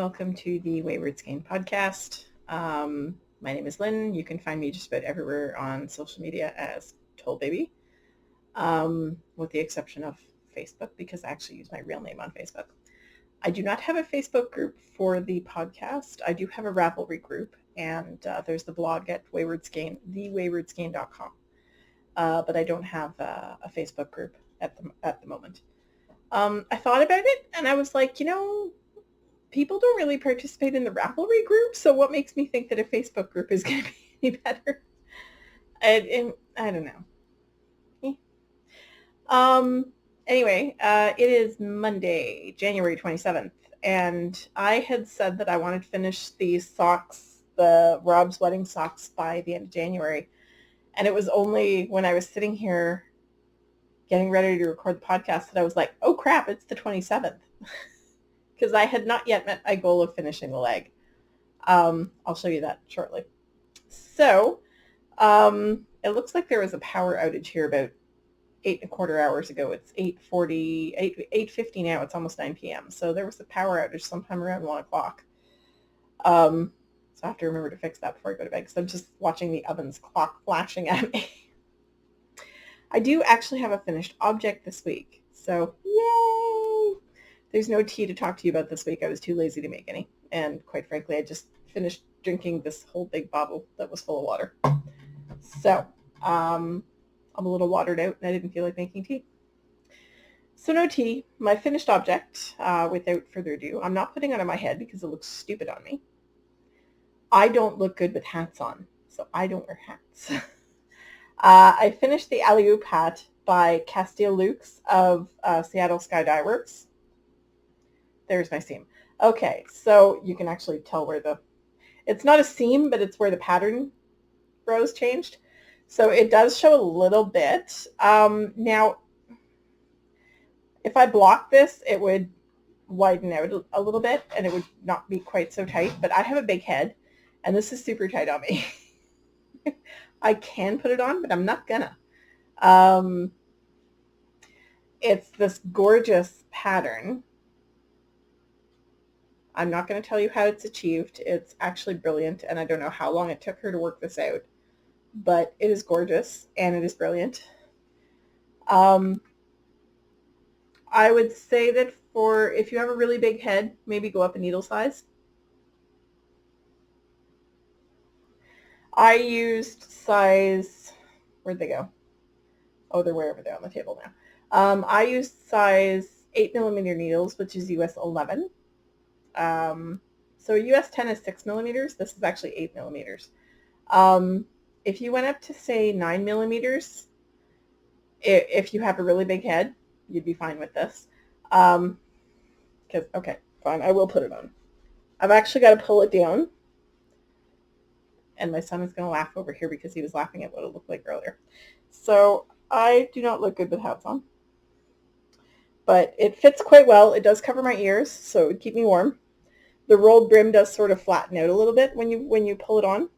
welcome to the Wayward Skein podcast. My name is Lynn. You can find me just about everywhere on social media as Toll Baby, with the exception of Facebook, because I actually use my real name on Facebook. I do not have a Facebook group for the podcast. I do have a Ravelry group, and there's the blog at Wayward Skein, thewaywardskein.com. But I don't have a Facebook group at the moment. I thought about it, and I was like, people don't really participate in the Ravelry group, so what makes me think that a Facebook group is going to be any better? I don't know. Anyway, it is Monday, January 27th, and I had said that I wanted to finish these socks, the Rob's Wedding socks, by the end of January, and it was only when I was sitting here getting ready to record the podcast that I was like, oh crap, it's the 27th. Because I had not yet met my goal of finishing the leg. I'll show you that shortly. So, it looks like there was a power outage here about 8.25 hours ago. It's 8:50 now. It's almost 9 p.m. So there was a power outage sometime around 1 o'clock. So I have to remember to fix that before I go to bed because I'm just watching the oven's clock flashing at me. I do actually have a finished object this week. So, yay! There's no tea to talk to you about this week. I was too lazy to make any. And quite frankly, I just finished drinking this whole big bottle that was full of water. So I'm a little watered out and I didn't feel like making tea. So no tea. My finished object, without further ado, I'm not putting it on my head because it looks stupid on me. I don't look good with hats on, so I don't wear hats. I finished the Alley-Oop hat by Castile Lukes of Seattle Sky Dye Works. There's my seam. Okay, so you can actually tell where it's not a seam, but it's where the pattern rows changed. So it does show a little bit. Now, if I block this, it would widen out a little bit and it would not be quite so tight, but I have a big head and this is super tight on me. I can put it on, but I'm not gonna. It's this gorgeous pattern. I'm not going to tell you how it's achieved. It's actually brilliant, and I don't know how long it took her to work this out, but it is gorgeous, and it is brilliant. I would say that if you have a really big head, maybe go up a needle size. I used size, where'd they go? Oh, they're way over there on the table now. I used size 8mm needles, which is US 11. So US 10 is 6mm. This is actually 8mm. If you went up to say 9mm, if you have a really big head, you'd be fine with this. Okay, fine, I will put it on. I've actually got to pull it down. And my son is going to laugh over here because he was laughing at what it looked like earlier. So I do not look good with hats on. But it fits quite well. It does cover my ears, so it would keep me warm. The rolled brim does sort of flatten out a little bit when you pull it on.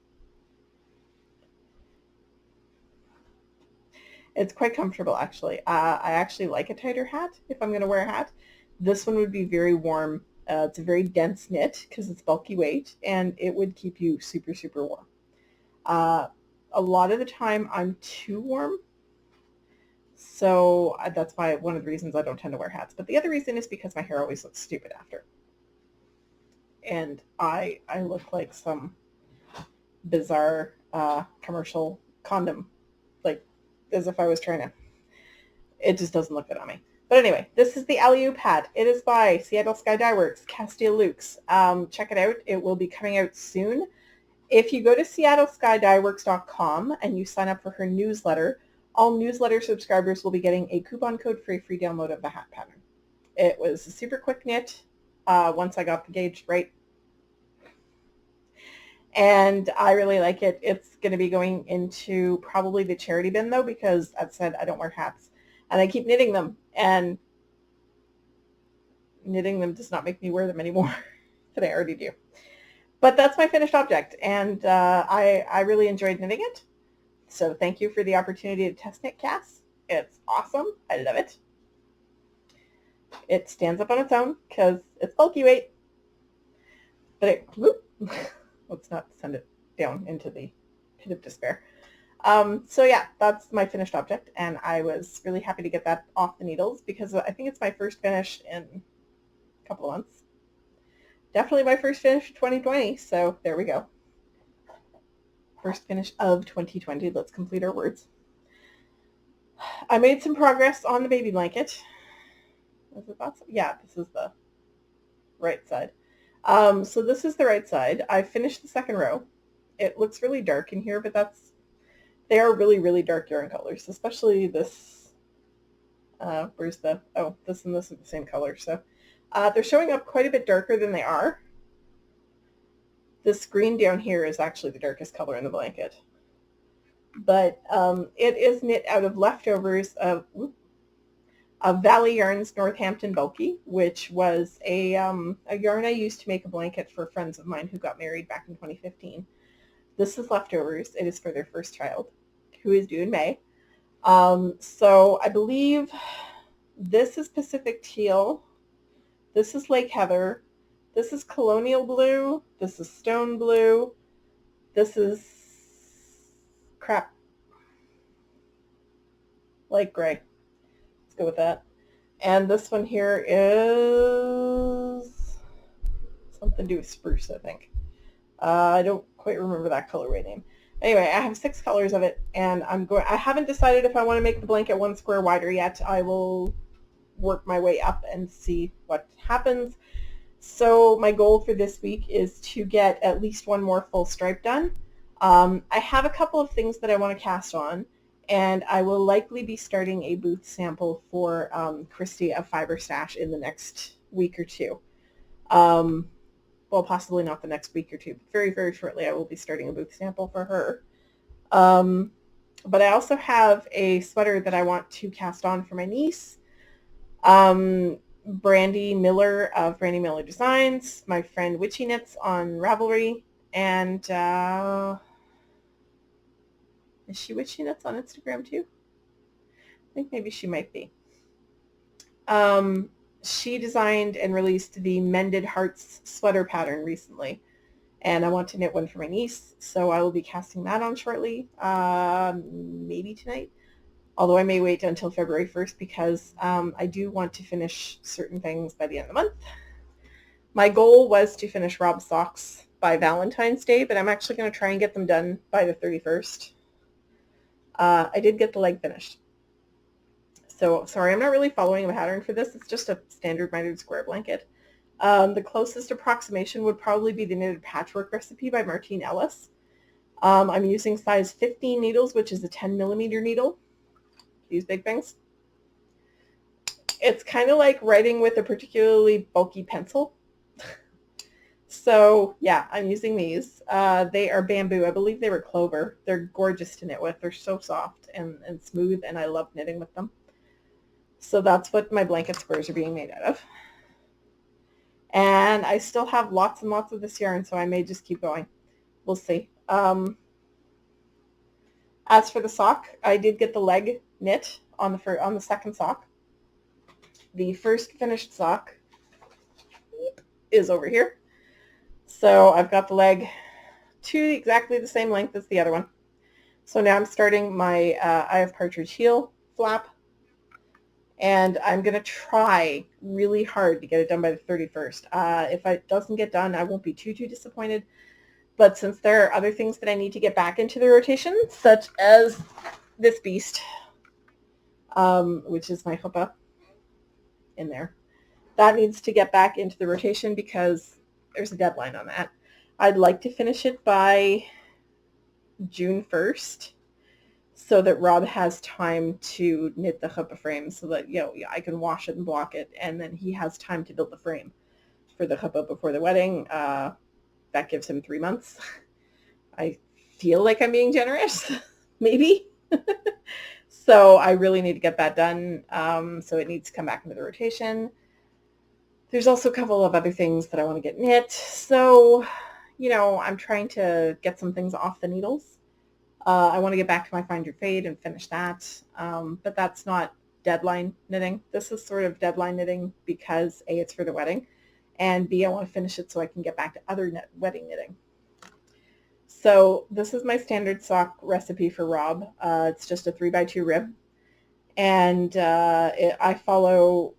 It's quite comfortable, actually. I actually like a tighter hat if I'm going to wear a hat. This one would be very warm. It's a very dense knit because it's bulky weight, and it would keep you super, super warm. A lot of the time, I'm too warm. So that's why one of the reasons I don't tend to wear hats. But the other reason is because my hair always looks stupid after. And I look like some bizarre commercial condom, like as if I was trying to. It just doesn't look good on me. But anyway, this is the Alley-Oop hat. It is by Seattle Sky Dye Works, Castile Lukes. Check it out. It will be coming out soon. If you go to seattleskydyeworks.com and you sign up for her newsletter, all newsletter subscribers will be getting a coupon code for a free download of the hat pattern. It was a super quick knit once I got the gauge right. And I really like it. It's going to be going into probably the charity bin, though, because I've said I don't wear hats. And I keep knitting them. And knitting them does not make me wear them anymore than I already do. But that's my finished object. And I really enjoyed knitting it. So thank you for the opportunity to test knit, Cass. It's awesome. I love it. It stands up on its own because it's bulky weight. but let's not send it down into the pit of despair. So yeah, that's my finished object, and I was really happy to get that off the needles because I think it's my first finish in a couple of months. Definitely my first finish of 2020, so there we go. First finish of 2020. Let's complete our words. I made some progress on the baby blanket. Is it that side? Yeah, this is the right side. So this is the right side. I finished the second row. It looks really dark in here, but they are really, really dark yarn colors, especially this. Where's the, oh, this and this are the same color. So they're showing up quite a bit darker than they are. This green down here is actually the darkest color in the blanket. But it is knit out of leftovers of Valley Yarns Northampton Bulky, which was a yarn I used to make a blanket for friends of mine who got married back in 2015. This is leftovers. It is for their first child, who is due in May. So I believe this is Pacific Teal. This is Lake Heather. This is Colonial Blue. This is Stone Blue. This is light gray. Let's go with that. And this one here is something to do with spruce, I think. I don't quite remember that colorway name. Anyway, I have 6 colors of it, and I haven't decided if I want to make the blanket 1 square wider yet. I will work my way up and see what happens. So my goal for this week is to get at least 1 more full stripe done. I have a couple of things that I want to cast on, and I will likely be starting a booth sample for Christy of Fiber Stash in the next week or two. Well, possibly not the next week or two, but very, very shortly I will be starting a booth sample for her. But I also have a sweater that I want to cast on for my niece. Brandy Miller of Brandy Miller Designs, my friend Witchy Knits on Ravelry, and is she Witchy Knits on Instagram too? I think maybe she might be. She designed and released the Mended Hearts sweater pattern recently, and I want to knit one for my niece, so I will be casting that on shortly, maybe tonight, although I may wait until February 1st because I do want to finish certain things by the end of the month. My goal was to finish Rob's socks by Valentine's Day, but I'm actually going to try and get them done by the 31st. I did get the leg finished. So, sorry, I'm not really following a pattern for this. It's just a standard mitered square blanket. The closest approximation would probably be the Knitted Patchwork Recipe by Martine Ellis. I'm using size 15 needles, which is a 10 millimeter needle. These big things. It's kind of like writing with a particularly bulky pencil. So, yeah, I'm using these. They are bamboo. I believe they were clover. They're gorgeous to knit with. They're so soft and smooth, and I love knitting with them. So that's what my blanket squares are being made out of. And I still have lots and lots of this yarn, so I may just keep going. We'll see. As for the sock, I did get the leg knit on the second sock. The first finished sock is over here. So I've got the leg to exactly the same length as the other one. So now I'm starting my Eye of Partridge heel flap. And I'm going to try really hard to get it done by the 31st. If it doesn't get done, I won't be too disappointed. But since there are other things that I need to get back into the rotation, such as this beast, which is my chuppah in there, that needs to get back into the rotation because there's a deadline on that. I'd like to finish it by June 1st. So that Rob has time to knit the chuppah frame so that, I can wash it and block it, and then he has time to build the frame for the chuppah before the wedding. That gives him 3 months. I feel like I'm being generous, maybe. So I really need to get that done. So it needs to come back into the rotation. There's also a couple of other things that I want to get knit. So, I'm trying to get some things off the needles. I want to get back to my Find Your Fade and finish that, but that's not deadline knitting. This is sort of deadline knitting because A, it's for the wedding, and B, I want to finish it so I can get back to other wedding knitting. So this is my standard sock recipe for Rob. It's just a 3x2 rib, and I follow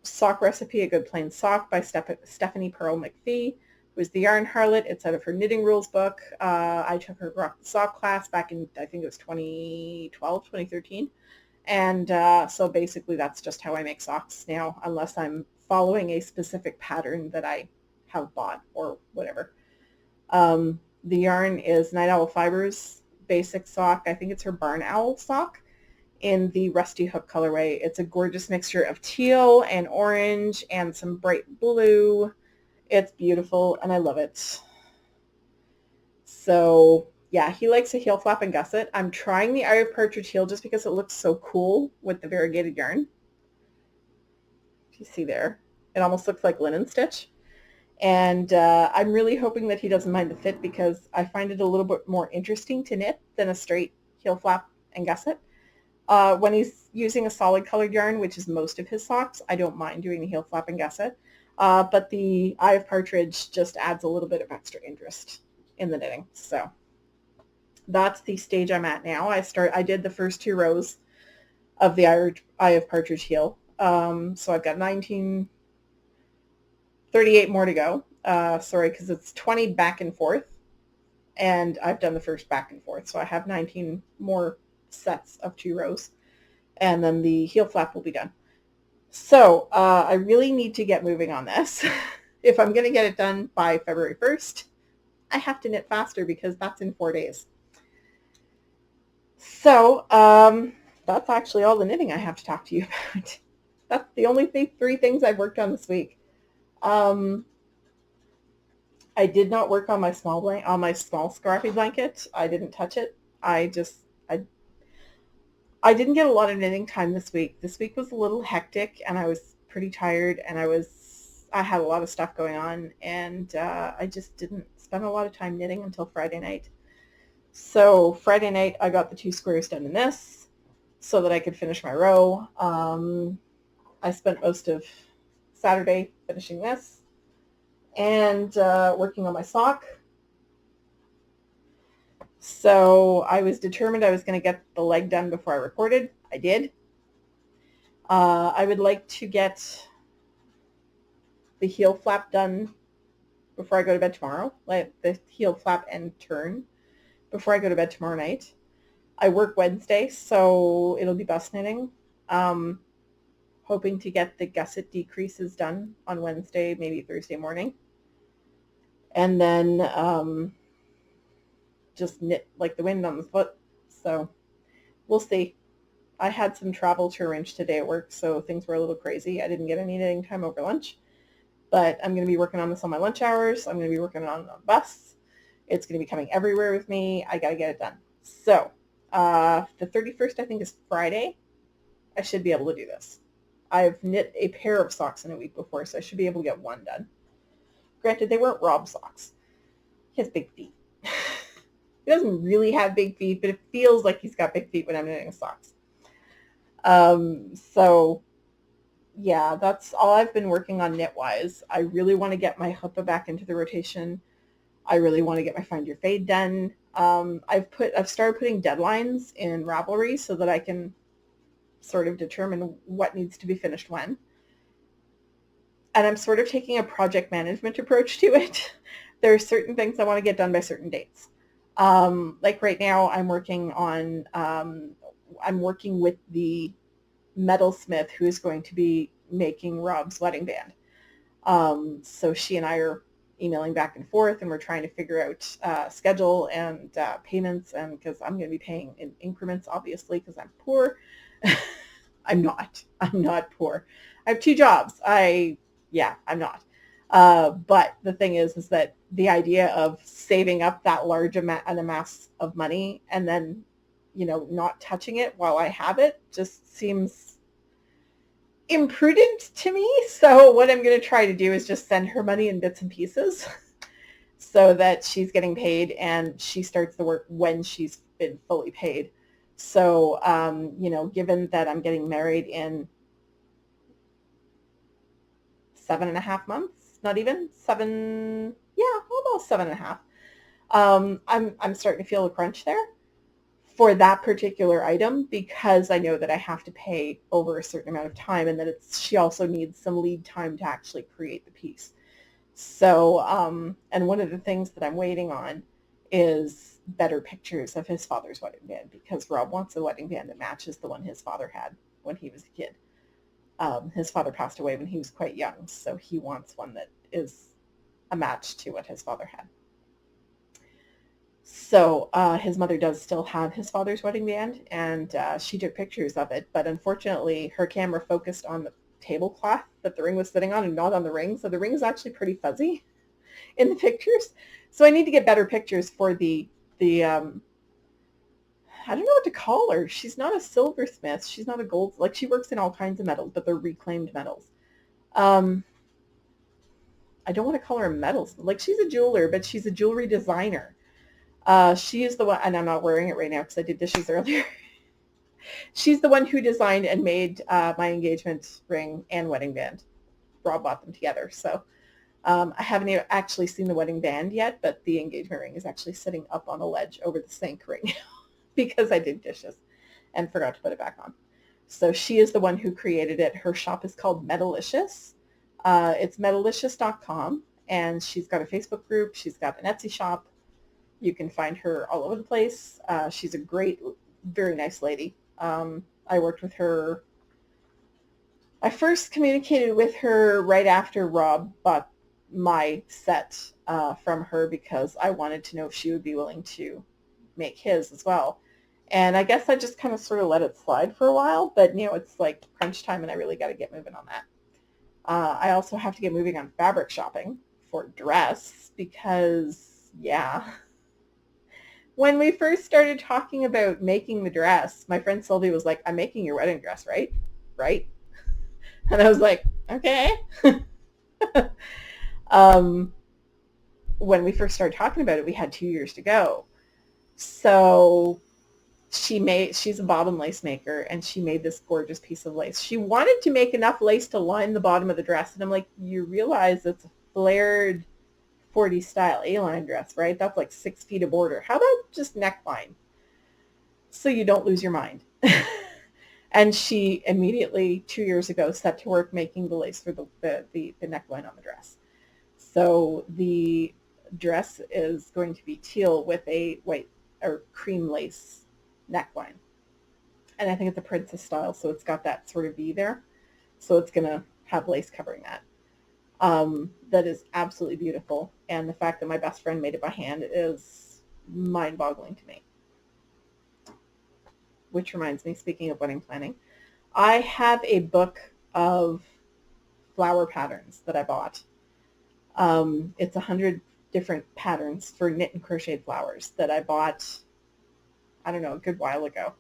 Sock Recipe, A Good Plain Sock by Stephanie Pearl McPhee, who's the Yarn Harlot. It's out of her Knitting Rules book. I took her Rock the Sock class back in, I think it was 2012, 2013. And so basically that's just how I make socks now, unless I'm following a specific pattern that I have bought or whatever. The yarn is Night Owl Fibers basic sock. I think it's her Barn Owl sock in the Rusty Hook colorway. It's a gorgeous mixture of teal and orange and some bright blue. It's beautiful and I love it. So yeah, he likes a heel flap and gusset. I'm trying the Eye of Partridge heel just because it looks so cool with the variegated yarn. If you see there, it almost looks like linen stitch. And I'm really hoping that he doesn't mind the fit because I find it a little bit more interesting to knit than a straight heel flap and gusset. When he's using a solid colored yarn, which is most of his socks, I don't mind doing the heel flap and gusset. But the Eye of Partridge just adds a little bit of extra interest in the knitting. So that's the stage I'm at now. I did the first 2 rows of the Eye of Partridge heel. So I've got 38 more to go. Sorry, because it's 20 back and forth, and I've done the first back and forth. So I have 19 more sets of 2 rows, and then the heel flap will be done. So I really need to get moving on this. If I'm going to get it done by February 1st, I have to knit faster because that's in 4 days. So that's actually all the knitting I have to talk to you about. That's the only 3 things I've worked on this week. I did not work on my small scrappy blanket. I didn't touch it. I didn't get a lot of knitting time this week. This week was a little hectic, and I was pretty tired, and I had a lot of stuff going on, and I just didn't spend a lot of time knitting until Friday night. So Friday night, I got the 2 squares done in this so that I could finish my row. I spent most of Saturday finishing this and working on my sock. So I was determined I was going to get the leg done before I recorded. I did. I would like to get the heel flap done before I go to bed tomorrow, like the heel flap and turn before I go to bed tomorrow night. I work Wednesday, so it'll be bust knitting. Hoping to get the gusset decreases done on Wednesday, maybe Thursday morning. And then just knit like the wind on the foot. So we'll see. I had some travel to arrange today at work, so things were a little crazy. I didn't get any knitting time over lunch, but I'm going to be working on this on my lunch hours. I'm going to be working on the bus. It's going to be coming everywhere with me. I got to get it done. So the 31st, I think, is Friday. I should be able to do this. I've knit a pair of socks in a week before, so I should be able to get one done. Granted, they weren't Rob socks. He has big feet. He doesn't really have big feet, but it feels like he's got big feet when I'm knitting socks. So yeah, that's all I've been working on knit-wise. I really want to get my huppah back into the rotation. I really want to get my Find Your Fade done. I've started putting deadlines in Ravelry so that I can sort of determine what needs to be finished when. And I'm sort of taking a project management approach to it. There are certain things I want to get done by certain dates. Like right now, I'm working with the metalsmith who is going to be making Rob's wedding band. So she and I are emailing back and forth, and we're trying to figure out schedule and payments, and because I'm going to be paying in increments, obviously, because I'm poor. I'm not poor. I have 2 jobs. I'm not. But the thing is that the idea of saving up that large an amass of money and then, not touching it while I have it just seems imprudent to me. So what I'm going to try to do is just send her money in bits and pieces so that she's getting paid and she starts the work when she's been fully paid. So, given that I'm getting married in 7.5 months, not even 7, yeah, almost 7.5. I'm starting to feel the crunch there for that particular item because I know that I have to pay over a certain amount of time and that she also needs some lead time to actually create the piece. So, and one of the things that I'm waiting on is better pictures of his father's wedding band because Rob wants a wedding band that matches the one his father had when he was a kid. His father passed away when he was quite young, so he wants one that is a match to what his father had. So his mother does still have his father's wedding band, and she took pictures of it, but unfortunately her camera focused on the tablecloth that the ring was sitting on and not on the ring, so the ring is actually pretty fuzzy in the pictures. So I need to get better pictures for the I don't know what to call her. She's not a silversmith. She's not a gold, like she works in all kinds of metals, but they're reclaimed metals. Um, I don't want to call her a metals, like she's a jeweler, but she's a jewelry designer. She is the one, and I'm not wearing it right now because I did dishes earlier. She's the one who designed and made my engagement ring and wedding band. Rob bought them together. So I haven't actually seen the wedding band yet, but the engagement ring is actually sitting up on a ledge over the sink right now because I did dishes and forgot to put it back on. So she is the one who created it. Her shop is called Metalicious. It's metalicious.com, and she's got a Facebook group. She's got an Etsy shop. You can find her all over the place. She's a great, very nice lady. I worked with her. I first communicated with her right after Rob bought my set from her because I wanted to know if she would be willing to make his as well. And I guess I just kind of sort of let it slide for a while, but it's like crunch time and I really got to get moving on that. I also have to get moving on fabric shopping for dress because, yeah. When we first started talking about making the dress, my friend Sylvie was like, I'm making your wedding dress, right? Right? And I was like, okay. When we first started talking about it, we had 2 years to go. So she's a bobbin lace maker, and she made this gorgeous piece of lace. She wanted to make enough lace to line the bottom of the dress. And I'm like, you realize it's a flared 40s style A-line dress, right? That's like 6 feet of border. How about just neckline? So you don't lose your mind. And she immediately 2 years ago set to work making the lace for the neckline on the dress. So the dress is going to be teal with a white or cream lace neckline. And I think it's a princess style, so it's got that sort of V there. So it's going to have lace covering that. That is absolutely beautiful. And the fact that my best friend made it by hand is mind-boggling to me. Which reminds me, speaking of wedding planning, I have a book of flower patterns that I bought. It's 100 different patterns for knit and crocheted flowers that I bought, I don't know, a good while ago.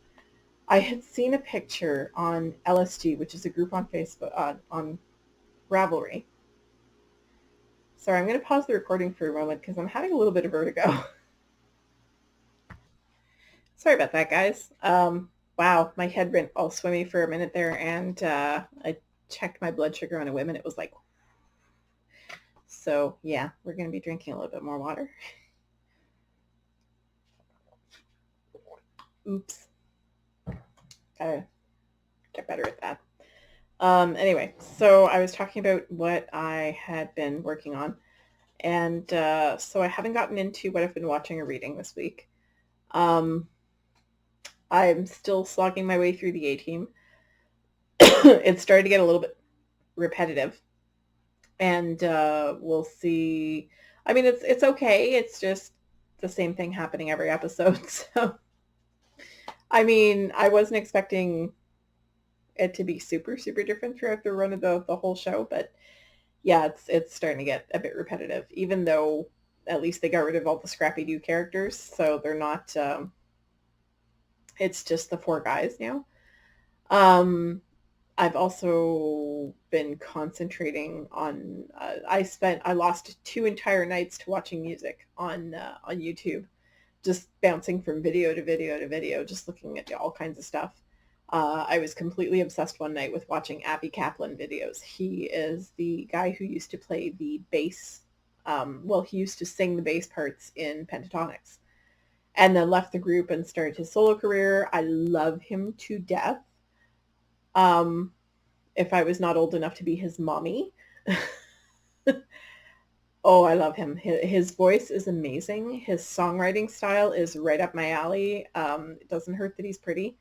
I had seen a picture on LSG, which is a group on Facebook, on Ravelry. Sorry, I'm going to pause the recording for a moment because I'm having a little bit of vertigo. Sorry about that, guys. Wow, my head went all swimmy for a minute there, and I checked my blood sugar on a whim, and it was like, so yeah, we're going to be drinking a little bit more water. Oops. Gotta get better at that. Anyway, so I was talking about what I had been working on, and so I haven't gotten into what I've been watching or reading this week. I'm still slogging my way through the A-Team. It's starting to get a little bit repetitive, and we'll see. I mean, it's okay. It's just the same thing happening every episode. So, I mean, I wasn't expecting it to be super, super different throughout the run of the whole show, but yeah, it's starting to get a bit repetitive, even though at least they got rid of all the Scrappy-Doo characters, so they're not, it's just the 4 guys now. I've also been concentrating on, I lost 2 entire nights to watching music on YouTube, just bouncing from video to video to video, just looking at all kinds of stuff. I was completely obsessed one night with watching Abby Kaplan videos. He is the guy who used to play the bass. He used to sing the bass parts in Pentatonics and then left the group and started his solo career. I love him to death. If I was not old enough to be his mommy. Oh, I love him. His voice is amazing. His songwriting style is right up my alley. It doesn't hurt that he's pretty.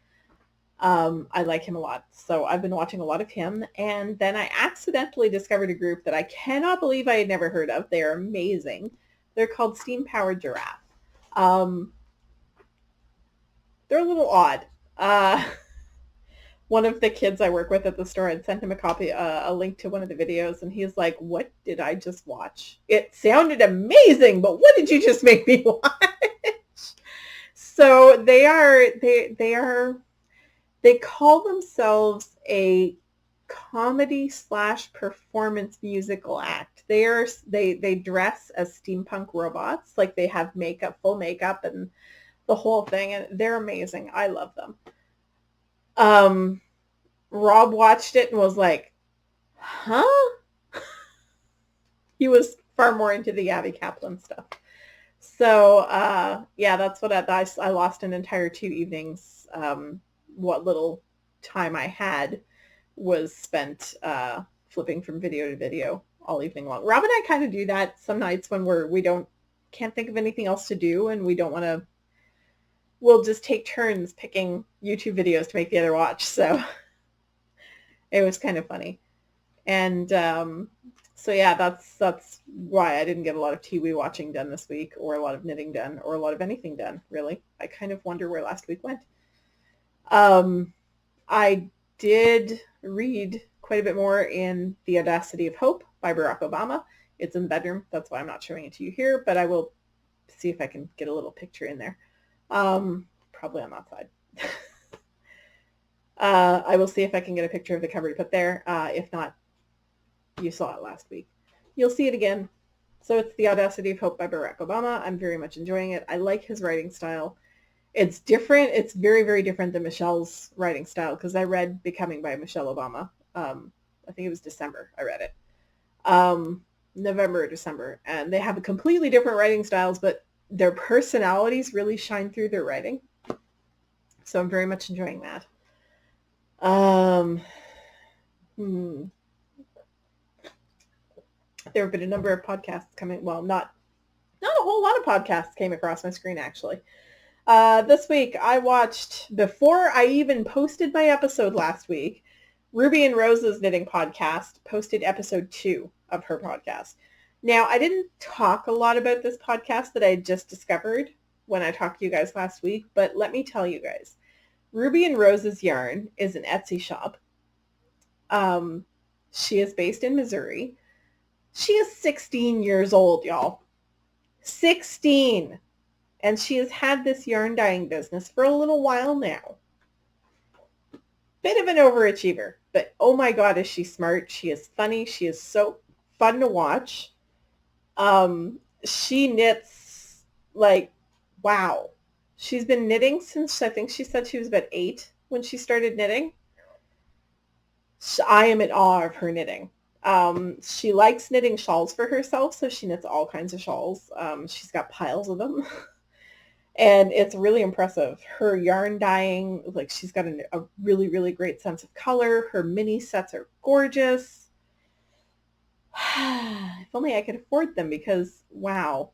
I like him a lot. So I've been watching a lot of him. And then I accidentally discovered a group that I cannot believe I had never heard of. They're amazing. They're called Steam Powered Giraffe. They're a little odd. One of the kids I work with at the store had sent him a link to one of the videos, and he's like, "What did I just watch? It sounded amazing, but what did you just make me watch?" So they call themselves a comedy / performance musical act. They dress as steampunk robots, like they have full makeup and the whole thing, and they're amazing. I love them. Rob watched it and was like, huh? He was far more into the Abby Kaplan stuff. So, yeah, that's what I lost an entire 2 evenings. What little time I had was spent flipping from video to video all evening long. Rob and I kind of do that some nights when can't think of anything else to do and we don't want to. We'll just take turns picking YouTube videos to make the other watch. So it was kind of funny. And so yeah, that's why I didn't get a lot of TV watching done this week, or a lot of knitting done, or a lot of anything done, really. I kind of wonder where last week went. I did read quite a bit more in The Audacity of Hope by Barack Obama. It's in the bedroom. That's why I'm not showing it to you here, but I will see if I can get a little picture in there. Probably on that side. I will see if I can get a picture of the cover to put there. If not, you saw it last week. You'll see it again. So it's The Audacity of Hope by Barack Obama. I'm very much enjoying it. I like his writing style. It's different. It's very, very different than Michelle's writing style, because I read Becoming by Michelle Obama. I think it was December I read it. November or December. And they have a completely different writing styles, but their personalities really shine through their writing. So I'm very much enjoying that. There have been a number of podcasts coming. Well, not a whole lot of podcasts came across my screen, actually. This week, I watched, before I even posted my episode last week, Ruby and Rose's knitting podcast posted episode 2 of her podcast. Now, I didn't talk a lot about this podcast that I just discovered when I talked to you guys last week, but let me tell you guys, Ruby and Rose's Yarn is an Etsy shop. She is based in Missouri. She is 16 years old, y'all. 16! And she has had this yarn dyeing business for a little while now. Bit of an overachiever, but oh my God, is she smart. She is funny. She is so fun to watch. She knits like, wow. She's been knitting since, I think she said she was about 8 when she started knitting. I am in awe of her knitting. She likes knitting shawls for herself, so she knits all kinds of shawls. She's got piles of them. And it's really impressive. Her yarn dyeing, like, she's got a really, really great sense of color. Her mini sets are gorgeous. If only I could afford them, because wow.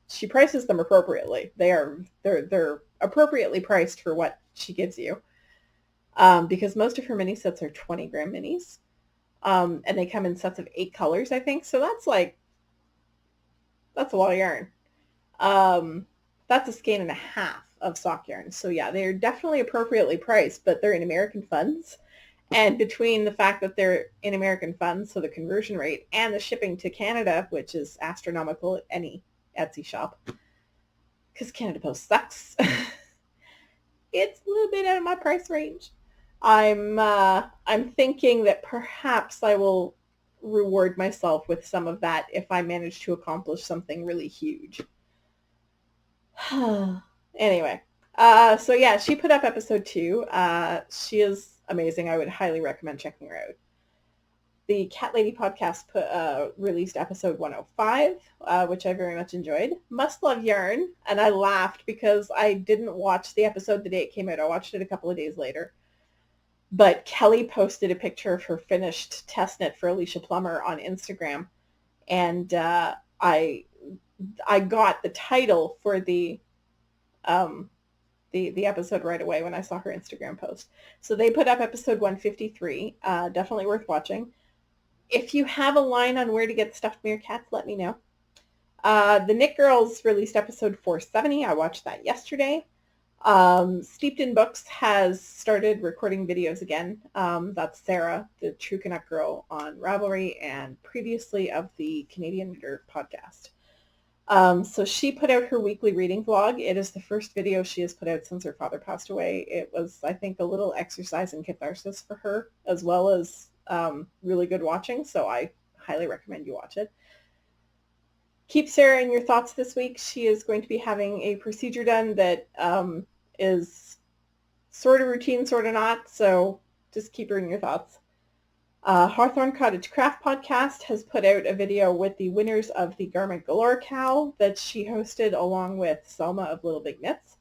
She prices them appropriately. They're appropriately priced for what she gives you. Because most of her mini sets are 20-gram minis. And they come in sets of 8 colors, I think. So that's a lot of yarn. That's a skein and a half of sock yarn. So yeah, they're definitely appropriately priced, but they're in American funds. And between the fact that they're in American funds, so the conversion rate, and the shipping to Canada, which is astronomical at any Etsy shop, because Canada Post sucks, it's a little bit out of my price range. I'm thinking that perhaps I will reward myself with some of that if I manage to accomplish something really huge. Anyway, So yeah, she put up episode 2. She is amazing. I would highly recommend checking her out. The Cat Lady podcast released episode 105, which I very much enjoyed. Must Love Yarn, and I laughed because I didn't watch the episode the day it came out. I watched it a couple of days later. But Kelly posted a picture of her finished test knit for Alicia Plummer on Instagram, and I got the title for the episode right away when I saw her Instagram post. So they put up episode 153. Definitely worth watching. If you have a line on where to get stuffed meerkats, let me know. The Knit Girls released episode 470. I watched that yesterday. Steeped in Books has started recording videos again. That's Sarah, the True Canuck girl on Ravelry and previously of the Canadian Knitter podcast. So she put out her weekly reading vlog. It is the first video she has put out since her father passed away. It was, I think, a little exercise in catharsis for her, as well as really good watching. So I highly recommend you watch it. Keep Sarah in your thoughts this week. She is going to be having a procedure done that is sort of routine, sort of not. So just keep her in your thoughts. Hawthorne Cottage Craft Podcast has put out a video with the winners of the Garment Galore Cow that she hosted along with Selma of Little Big Knits.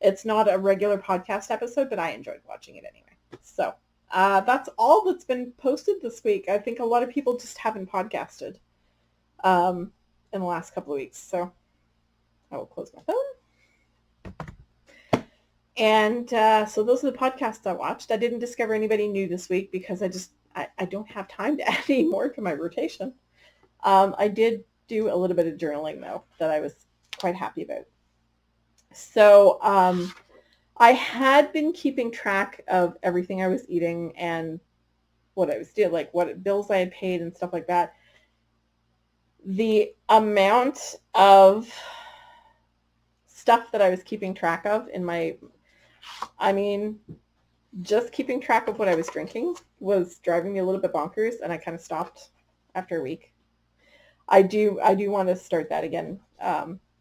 It's not a regular podcast episode, but I enjoyed watching it anyway. So that's all that's been posted this week. I think a lot of people just haven't podcasted in the last couple of weeks. So I will close my phone. And so those are the podcasts I watched. I didn't discover anybody new this week because I don't have time to add any more to my rotation. I did do a little bit of journaling, though, that I was quite happy about. So I had been keeping track of everything I was eating and what I was doing, like what bills I had paid and stuff like that. The amount of stuff that I was keeping track of just keeping track of what I was drinking was driving me a little bit bonkers, and I kind of stopped after a week. I do want to start that again,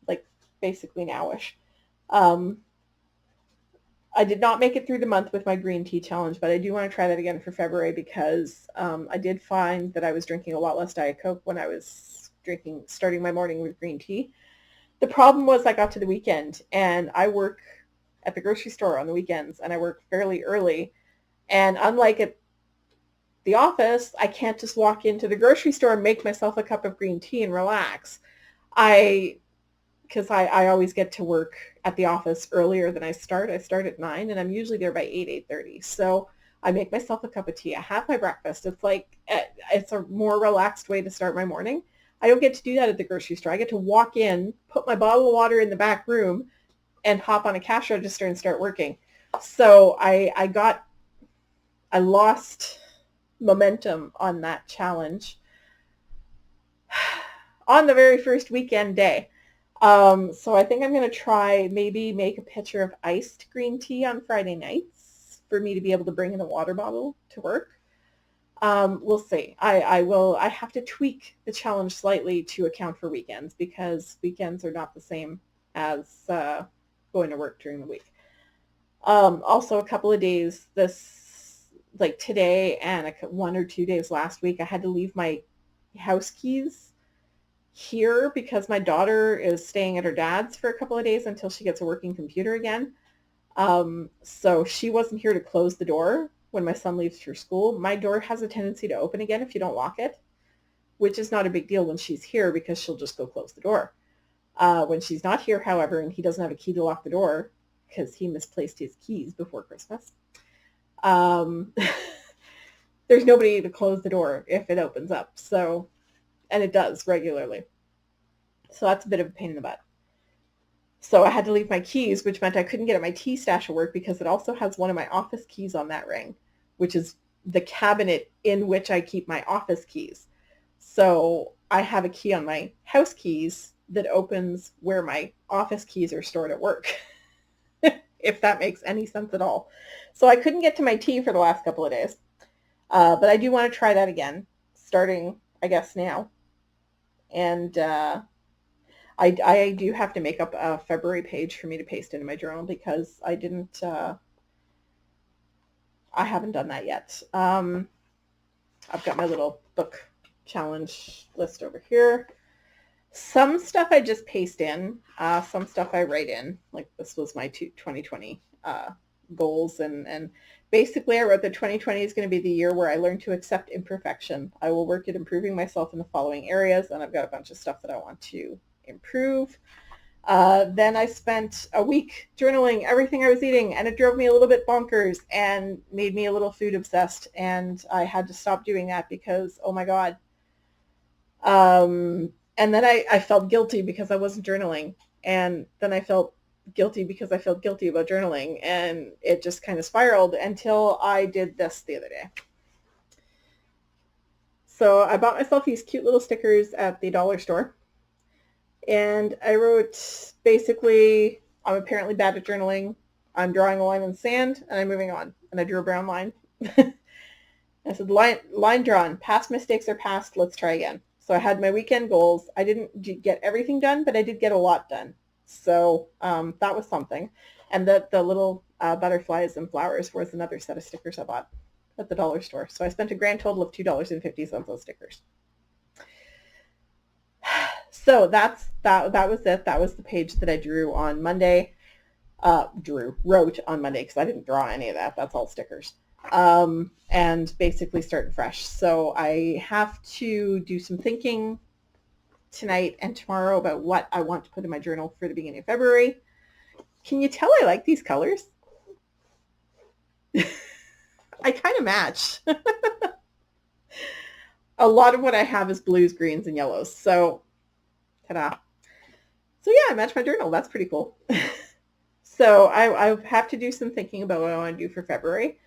like basically nowish. I did not make it through the month with my green tea challenge, but I do want to try that again for February because I did find that I was drinking a lot less Diet Coke when I was starting my morning with green tea. The problem was I got to the weekend, and I work at the grocery store on the weekends, and I work fairly early. And unlike at the office, I can't just walk into the grocery store and make myself a cup of green tea and relax. Because I always get to work at the office earlier than I start. I start at 9, and I'm usually there by 8:30. So I make myself a cup of tea. I have my breakfast. It's a more relaxed way to start my morning. I don't get to do that at the grocery store. I get to walk in, put my bottle of water in the back room, and hop on a cash register and start working. So I lost momentum on that challenge on the very first weekend day. So I think I'm going to try maybe make a pitcher of iced green tea on Friday nights for me to be able to bring in a water bottle to work. We'll see. I have to tweak the challenge slightly to account for weekends because weekends are not the same as going to work during the week. Also, a couple of days like today and 1 or 2 days last week, I had to leave my house keys here because my daughter is staying at her dad's for a couple of days until she gets a working computer again. So she wasn't here to close the door when my son leaves for school. My door has a tendency to open again if you don't lock it, which is not a big deal when she's here because she'll just go close the door. When she's not here, however, and he doesn't have a key to lock the door because he misplaced his keys before Christmas, there's nobody to close the door if it opens up. So, and it does regularly. So that's a bit of a pain in the butt. So I had to leave my keys, which meant I couldn't get at my tea stash at work because it also has one of my office keys on that ring, which is the cabinet in which I keep my office keys. So I have a key on my house keys that opens where my office keys are stored at work, if that makes any sense at all. So I couldn't get to my tea for the last couple of days. But I do want to try that again, starting, I guess, now. And I do have to make up a February page for me to paste into my journal because I didn't, I haven't done that yet. I've got my little book challenge list over here. Some stuff I just paste in, some stuff I write in. Like this was my 2020 goals, and basically I wrote that 2020 is going to be the year where I learn to accept imperfection. I will work at improving myself in the following areas, and I've got a bunch of stuff that I want to improve. Then I spent a week journaling everything I was eating, and it drove me a little bit bonkers and made me a little food obsessed, and I had to stop doing that because, oh my God. And then I felt guilty because I wasn't journaling, and then I felt guilty because I felt guilty about journaling, and it just kind of spiraled until I did this the other day. So I bought myself these cute little stickers at the dollar store. And I wrote, basically, I'm apparently bad at journaling. I'm drawing a line in the sand, and I'm moving on. And I drew a brown line. I said, line drawn. Past mistakes are past. Let's try again. So I had my weekend goals. I didn't get everything done, but I did get a lot done. So that was something. And the little butterflies and flowers was another set of stickers I bought at the dollar store. So I spent a grand total of $2.50 on stickers. So that was it. That was the page that I drew on Monday. Wrote on Monday because I didn't draw any of that. That's all stickers. And basically starting fresh. So I have to do some thinking tonight and tomorrow about what I want to put in my journal for the beginning of February. Can you tell I like these colors? I kind of match. A lot of what I have is blues, greens, and yellows. So ta-da. So yeah, I matched my journal. That's pretty cool. So I have to do some thinking about what I want to do for February.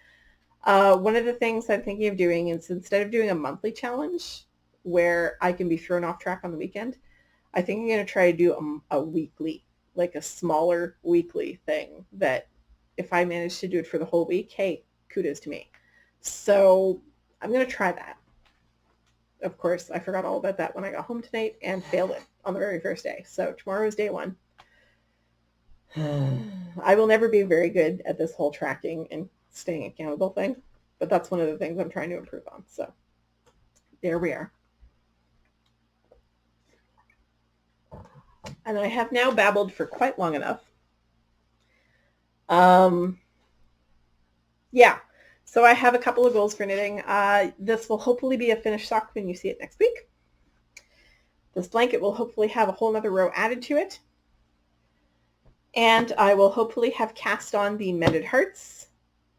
One of the things I'm thinking of doing is instead of doing a monthly challenge where I can be thrown off track on the weekend, I think I'm going to try to do a weekly, like a smaller weekly thing that if I manage to do it for the whole week, hey, kudos to me. So I'm going to try that. Of course, I forgot all about that when I got home tonight and failed it on the very first day. So tomorrow is day one. I will never be very good at this whole tracking and staying accountable thing, but that's one of the things I'm trying to improve on. So there we are. And I have now babbled for quite long enough. Yeah. So I have a couple of goals for knitting. This will hopefully be a finished sock when you see it next week. This blanket will hopefully have a whole nother row added to it. And I will hopefully have cast on the Mended Hearts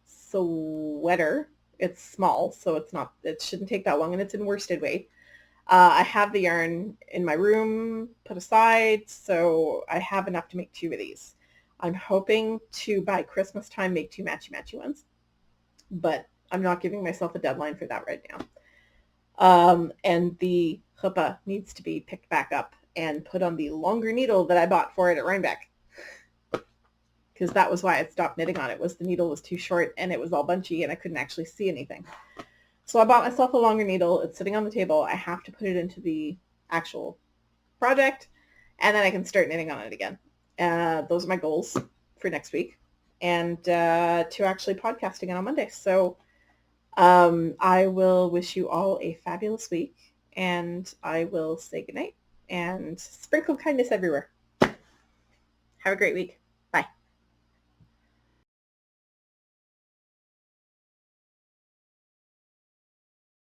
sweater. It's small, so it shouldn't take that long, and it's in worsted weight. I have the yarn in my room put aside, so I have enough to make 2 of these. I'm hoping to, by Christmas time, make 2 matchy-matchy ones, but I'm not giving myself a deadline for that right now. And the chuppah needs to be picked back up and put on the longer needle that I bought for it at Rhinebeck, because that was why I stopped knitting on it, was the needle was too short and it was all bunchy and I couldn't actually see anything. So I bought myself a longer needle. It's sitting on the table. I have to put it into the actual project, and then I can start knitting on it again. Those are my goals for next week, and to actually podcast again on Monday. So I will wish you all a fabulous week, and I will say goodnight and sprinkle kindness everywhere. Have a great week.